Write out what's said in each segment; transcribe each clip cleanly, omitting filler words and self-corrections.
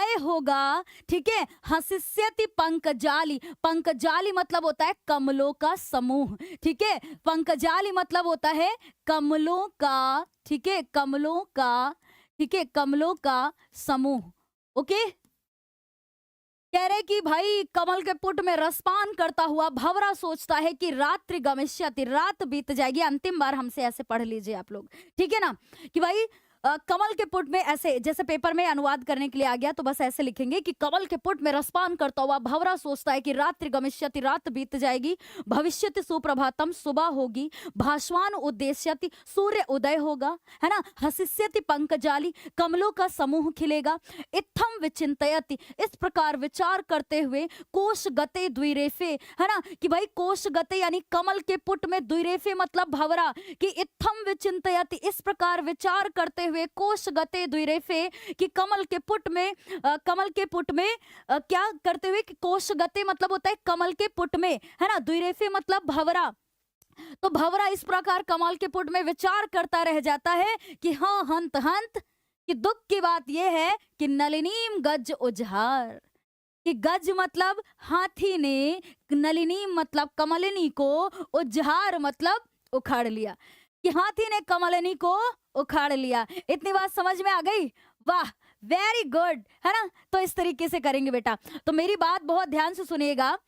उदय होगा, ठीक है। हसिष्यति पंकजाली, पंकजाली मतलब होता है कमलों का समूह, ठीक है। पंकजाली मतलब होता है कमलों का, ठीक है, कमलों का, ठीक है, कमलों का समूह। ओके, कह रहे कि भाई कमल के पुट में रसपान करता हुआ भंवरा सोचता है कि रात्रि गमिष्यति, रात बीत जाएगी। अंतिम बार हमसे ऐसे पढ़ लीजिए आप लोग, ठीक है ना, कि भाई कमल के पुट में ऐसे, जैसे पेपर में अनुवाद करने के लिए आ गया तो बस ऐसे लिखेंगे कि कमल के पुट में रसपान करता हुआ भंवरा सोचता है कि रात्रि गमिष्यति, रात बीत जाएगी। भविष्यति सुप्रभातम, सुबह होगी। भास्वान उद्देश्यति, सूर्य उदय होगा, है ना। हसिष्यति पंकजाली, कमलों का समूह खिलेगा। इत्थम विचिंतयति, इस प्रकार विचार करते हुए। कोश गते द्विरेफे, है ना, कि भाई कोश गते यानी कमल के पुट में, द्विरेफे मतलब भंवरा, कि इत्थम विचिंतयति, इस प्रकार विचार करते हुए। कोश गते द्विरेफे, कि कमल के पुट में, कमल के पुट में क्या करते हुए, कि कोश गते मतलब होता है कमल के पुट में, है ना। द्विरेफे मतलब भंवरा, तो भंवरा इस प्रकार कमल के पुट में विचार करता रह जाता है कि हाँ हंत हंत, कि दुख की बात यह है कि नलिनीम गज उजहार, कि गज मतलब हाथी ने, नलिनी मतलब कमलिनी को, उजहार मतलब उखाड़ लिया, कि हाथी ने कमलिनी को उखाड़ लिया। इतनी बात समझ में आ गई? वाह, वेरी गुड, है ना। तो इस तरीके से करेंगे बेटा। तो मेरी बात बहुत ध्यान से सुनिएगा,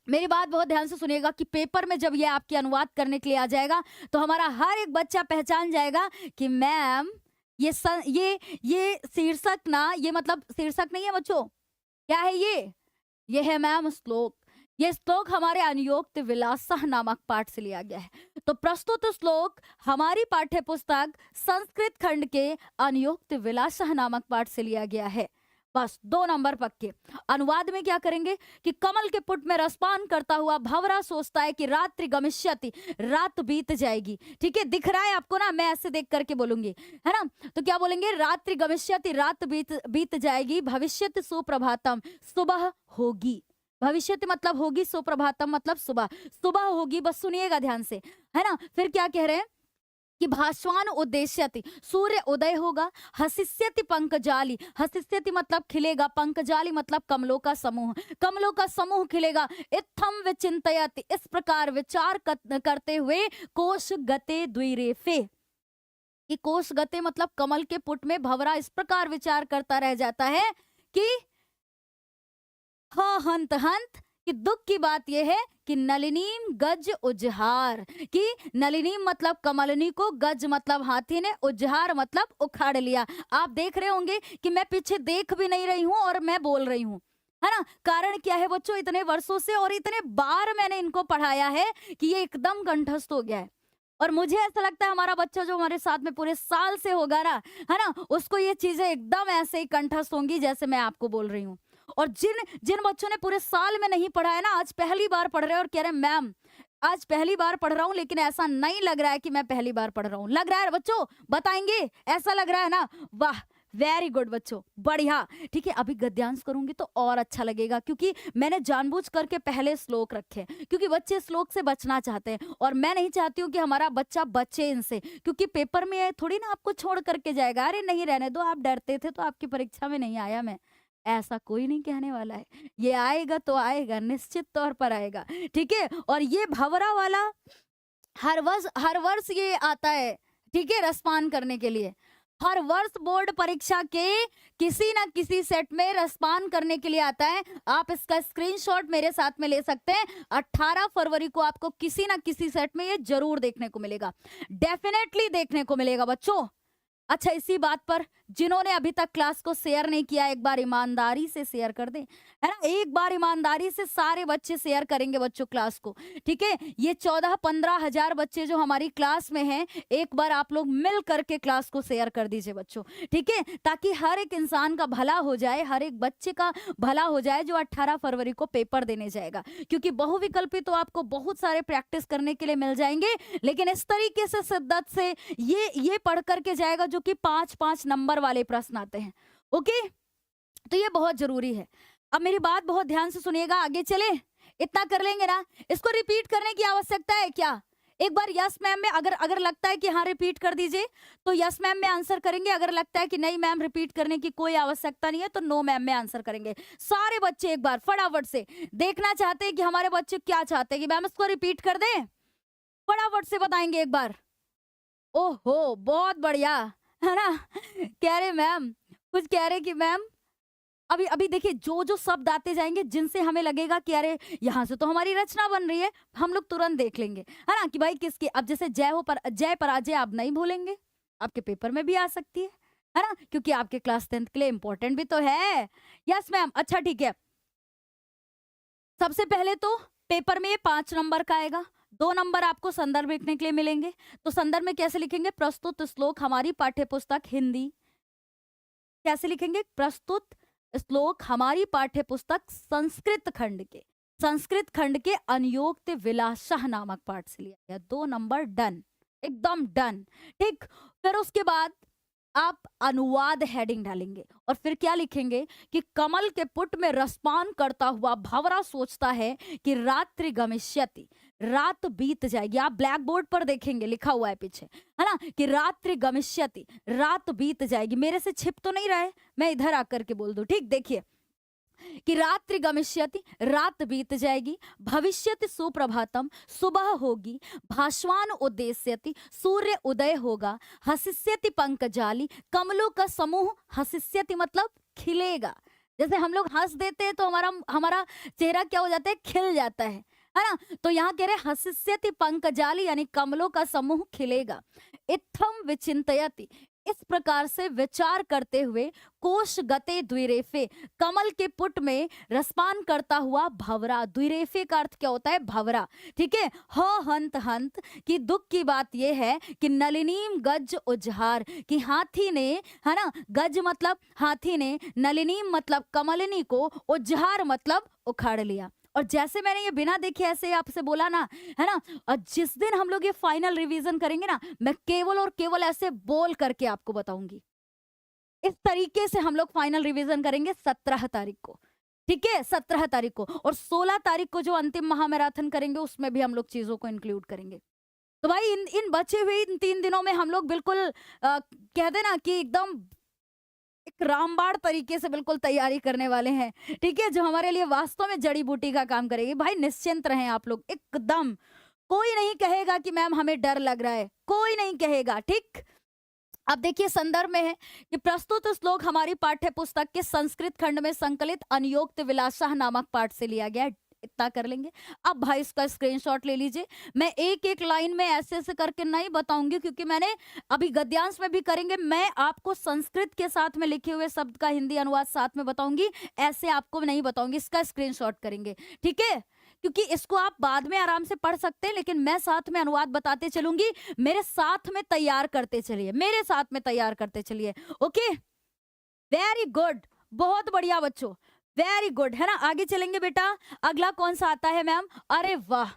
मेरी बात बहुत ध्यान से सुनिएगा, कि पेपर में जब ये आपके अनुवाद करने के लिए आ जाएगा तो हमारा हर एक बच्चा पहचान जाएगा कि मैम ये शीर्षक ना, ये मतलब शीर्षक नहीं है बच्चों, क्या है ये है मैम श्लोक। ये श्लोक हमारे अनुयोक्त विलासः नामक पाठ से लिया गया है। तो प्रस्तुत श्लोक हमारी पाठ्य पुस्तक संस्कृत खंड के अनुयोक्त विलासः नामक पाठ से लिया गया है। बस 2 नंबर पक्के। अनुवाद में क्या करेंगे कि कमल के पुट में रसपान करता हुआ भंवरा सोचता है कि रात्रि गमिष्यति, रात बीत जाएगी। ठीक है, दिख रहा है आपको ना, मैं ऐसे देख करके बोलूंगी, है ना। तो क्या बोलेंगे, रात्रि गमिष्यति, रात बीत जाएगी। भविष्यति सुप्रभातम, सुबह होगी। भविष्यति मतलब होगी, सुप्रभातम मतलब सुबह, सुबह होगी। बस सुनिएगा ध्यान से, है ना। फिर क्या कह रहे हैं कि भास्वान उद्देश्यति, सूर्य उदय होगा। हसिष्यति पंकजाली, हसिष्यति मतलब खिलेगा, पंकजाली मतलब कमलों का समूह, कमलों का समूह खिलेगा। इत्थम विचिंतयति, इस प्रकार विचार करते हुए। कोश गते द्विरेफे, कि कोश गते मतलब कमल के पुट में भंवरा इस प्रकार विचार करता रह जाता है कि हाँ हंत हंत, कि दुख की बात यह है कि नलिनीम गज उजहार, कि नलिनीम मतलब कमलिनी को, गज मतलब हाथी ने, उजहार मतलब उखाड़ लिया। आप देख रहे होंगे कि मैं पीछे देख भी नहीं रही हूं और मैं बोल रही हूं, है ना। कारण क्या है बच्चों, इतने वर्षों से और इतने बार मैंने इनको पढ़ाया है कि ये एकदम कंठस्थ हो गया है। और मुझे ऐसा लगता है हमारा बच्चा जो हमारे साथ में पूरे साल से होगा ना, है ना, उसको ये चीजें एकदम ऐसे ही कंठस्थ होंगी जैसे मैं आपको बोल रही हूँ। और जिन जिन बच्चों ने पूरे साल में नहीं पढ़ा है ना, आज पहली बार पढ़ रहे हैं और कह रहे हैं मैम आज पहली बार पढ़ रहा हूँ, लेकिन ऐसा नहीं लग रहा है कि मैं पहली बार पढ़ रहा हूँ। लग रहा है बच्चों, बताएंगे ऐसा लग रहा है ना? वाह, वेरी गुड बच्चों, बढ़िया। ठीक है, अभी गद्यांश करूंगी तो और अच्छा लगेगा, क्योंकि मैंने जानबूझ करके पहले श्लोक रखे, क्योंकि बच्चे श्लोक से बचना चाहते हैं और मैं नहीं चाहती हूँ कि हमारा बच्चा बचे इनसे, क्योंकि पेपर में थोड़ी ना आपको छोड़ करके जाएगा। अरे नहीं, रहने दो, आप डरते थे तो आपकी परीक्षा में नहीं आया मैं, ऐसा कोई नहीं कहने वाला है। ये आएगा तो आएगा, निश्चित तौर पर आएगा। ठीक है, और ये भंवरा वाला हर वर्ष ये आता है, ठीक है, रसपान करने के लिए। हर वर्ष बोर्ड परीक्षा के किसी ना किसी सेट में रसपान करने के लिए आता है। आप इसका स्क्रीनशॉट मेरे साथ में ले सकते हैं। 18 फरवरी को आपको किसी ना किसी सेट में ये जरूर देखने को मिलेगा, डेफिनेटली देखने को मिलेगा बच्चों। अच्छा, इसी बात पर जिन्होंने अभी तक क्लास को शेयर नहीं किया, एक बार ईमानदारी से शेयर कर दें, है ना। एक बार ईमानदारी से सारे बच्चे शेयर करेंगे बच्चों क्लास को, ठीक है। ये 14-15 हजार बच्चे जो हमारी क्लास में हैं, एक बार आप लोग मिल करके क्लास को शेयर कर दीजिए बच्चों, ठीक है, ताकि हर एक इंसान का भला हो जाए, हर एक बच्चे का भला हो जाए जो 18 फरवरी को पेपर देने जाएगा। क्योंकि बहुविकल्पी तो आपको बहुत सारे प्रैक्टिस करने के लिए मिल जाएंगे, लेकिन इस तरीके से शिद्दत से ये पढ़ करके जाएगा जो कि 5-5 नंबर वाले प्रश्न आते हैं। ओके, तो ये बहुत जरूरी है। अब मेरी बात बहुत ध्यान से सुनिएगा, आगे चले, इतना कर लेंगे ना, इसको रिपीट करने की आवश्यकता है क्या? एक बार यस मैम में अगर अगर लगता है कि हाँ रिपीट कर दीजिए तो यस मैम में आंसर करेंगे, अगर लगता है कि नहीं मैम रिपीट करने की कोई आवश्यकता नहीं है तो नो मैम में आंसर करेंगे। सारे बच्चे एक बार फटाफट से देखना चाहते हैं कि हमारे बच्चे क्या चाहते हैं कि मैम इसको रिपीट कर दें, फटाफट से बताएंगे एक बार। ओहो बहुत बढ़िया, है ना। कह रहे मैम, कुछ कह रहे कि मैम अभी अभी देखिए जो जो शब्द आते जाएंगे जिनसे हमें लगेगा कि अरे यहाँ से तो हमारी रचना बन रही है, हम लोग तुरंत देख लेंगे, है ना, कि भाई किसकी। अब जैसे जय हो पर जय पराजय आप नहीं भूलेंगे, आपके पेपर में भी आ सकती है ना, क्योंकि आपके क्लास 10th के लिए इंपॉर्टेंट भी तो है। यस मैम, अच्छा ठीक है। सबसे पहले तो पेपर में 5 नंबर का आएगा, 2 नंबर आपको संदर्भ लिखने के लिए मिलेंगे। तो संदर्भ में कैसे लिखेंगे, प्रस्तुत श्लोक हमारी पाठ्य पुस्तक हिंदी, कैसे लिखेंगे, प्रस्तुत श्लोक हमारी पाठ्य पुस्तक संस्कृत खंड के अनयोक्त विलासः नामक पाठ से लिया गया। 2 नंबर डन, एकदम डन। ठीक, फिर उसके बाद आप अनुवाद हेडिंग डालेंगे और फिर क्या लिखेंगे कि कमल के पुट में रसपान करता हुआ भंवरा सोचता है कि रात्रि गमिष्यति, रात बीत जाएगी। आप ब्लैक बोर्ड पर देखेंगे लिखा हुआ है पीछे, है ना, कि रात्रि गमिष्यति, रात बीत जाएगी। मेरे से छिप तो नहीं रहा है, मैं इधर आकर के बोल दूं। ठीक, देखिए कि रात्रि गमिष्यति, रात बीत जाएगी। भविष्यति सुप्रभातम, सुबह होगी। भास्वान उद्देश्यति, सूर्य उदय होगा। हसिष्यति पंकजाली, कमलों का समूह, हसिष्यति मतलब खिलेगा। जैसे हम लोग हंस देते हैं तो हमारा हमारा चेहरा क्या हो जाता है, खिल जाता है ना। तो यहाँ कह रहे हसिष्यति पंकजाली यानी कमलों का समूह खिलेगा। इत्थम विचिंतयति, इस प्रकार से विचार करते हुए, कोश गते द्विरेफे, कमल के पुट में रसपान करता हुआ भंवरा। द्विरेफे का अर्थ क्या होता है, भंवरा। ठीक है, ह हंत हंत की दुख की बात यह है कि नलिनीम गज उजहार, कि हाथी ने, है ना, गज मतलब हाथी ने, नलिनीम मतलब कमलिनी को, उजहार मतलब उखाड़ लिया। और जैसे मैंने ये बिना देखे ऐसे आपसे बोला ना, है ना, और जिस दिन हम लोग ये फाइनल रिवीजन करेंगे ना, मैं केवल और केवल ऐसे बोल करके आपको बताऊंगी। इस तरीके से हम लोग फाइनल रिवीजन करेंगे 17 तारीख को। ठीक है, 17 तारीख को, और 16 तारीख को जो अंतिम महामैराथन करेंगे उसमें भी हम लोग चीजों को इंक्लूड करेंगे। तो भाई इन इन बचे हुए इन 3 दिनों में हम लोग बिल्कुल कह देना कि एकदम एक रामबाण तरीके से बिल्कुल तैयारी करने वाले हैं। ठीक है, जो हमारे लिए वास्तव में जड़ी बूटी का काम करेगी। भाई निश्चिंत रहें आप लोग एकदम, कोई नहीं कहेगा कि मैम हमें डर लग रहा है, कोई नहीं कहेगा। ठीक, अब देखिए संदर्भ में है कि प्रस्तुत श्लोक हमारी पाठ्य पुस्तक के संस्कृत खंड में संकलित अनयोक्त विलासः नामक पाठ से लिया गया है। इतना कर लेंगे। अब भाई इसका स्क्रीनशॉट ले लीजिए। मैं एक एक लाइन में ऐसे ऐसे करके नहीं बताऊंगी क्योंकि मैंने अभी गद्यांश में भी करेंगे, मैं आपको संस्कृत के साथ में लिखे हुए शब्द का हिंदी अनुवाद साथ में बताऊंगी, ऐसे आपको नहीं बताऊंगी। इसका स्क्रीनशॉट करेंगे, ठीक है, क्योंकि इसको आप बाद में आराम से पढ़ सकते हैं, लेकिन मैं साथ में अनुवाद बताते चलूंगी। मेरे साथ में तैयार करते चलिए, मेरे साथ में तैयार करते चलिए। ओके, वेरी गुड, बहुत बढ़िया बच्चों, वेरी गुड, है ना। आगे चलेंगे बेटा, अगला कौन सा आता है मैम, अरे वाह,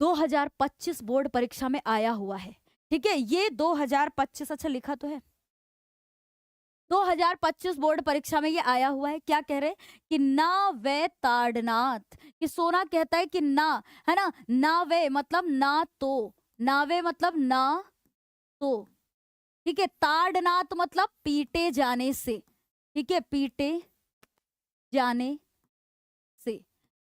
2025 बोर्ड परीक्षा में आया हुआ है। ठीक है, ये 2025, अच्छा लिखा तो है, 2025 बोर्ड परीक्षा में ये आया हुआ है। क्या कह रहे कि ना वे ताड़नाथ, कि सोना कहता है कि ना, है ना, ना वे मतलब ना तो, नावे मतलब ना तो, ठीक है, ताड़नाथ मतलब पीटे जाने से, ठीक है, पीटे जाने से,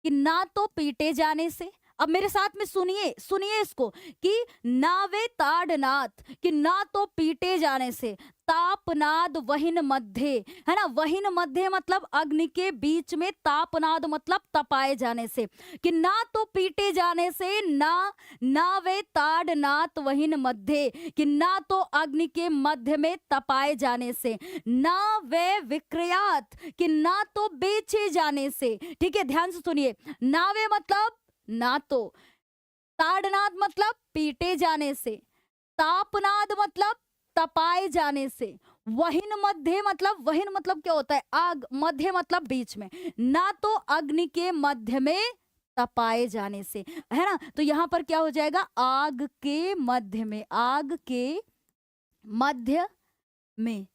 कि ना तो पीटे जाने से। अब मेरे साथ में सुनिए, सुनिए इसको, कि नावे ताड़नाथ, कि ना तो पीटे जाने से, तापनाद वहिन मध्य, है ना, वहिन मध्य मतलब अग्नि के बीच में, तापनाद मतलब तपाए जाने से, कि ना तो पीटे जाने से, ना वे ताड़नाथ वहिन मध्य, कि ना तो अग्नि के मध्य में तपाए जाने से, ना वे विक्रयात, कि ना तो बेचे जाने से। ठीक है, ध्यान से सुनिए, नावे मतलब ना तो, ताड़नाद मतलब पीटे जाने से, तापनाद मतलब तपाए जाने से, वहिन मध्य मतलब, वहिन मतलब क्या होता है, आग, मध्य मतलब बीच में, ना तो अग्नि के मध्य में तपाए जाने से, है ना। तो यहां पर क्या हो जाएगा, आग के मध्य में, आग के मध्य में,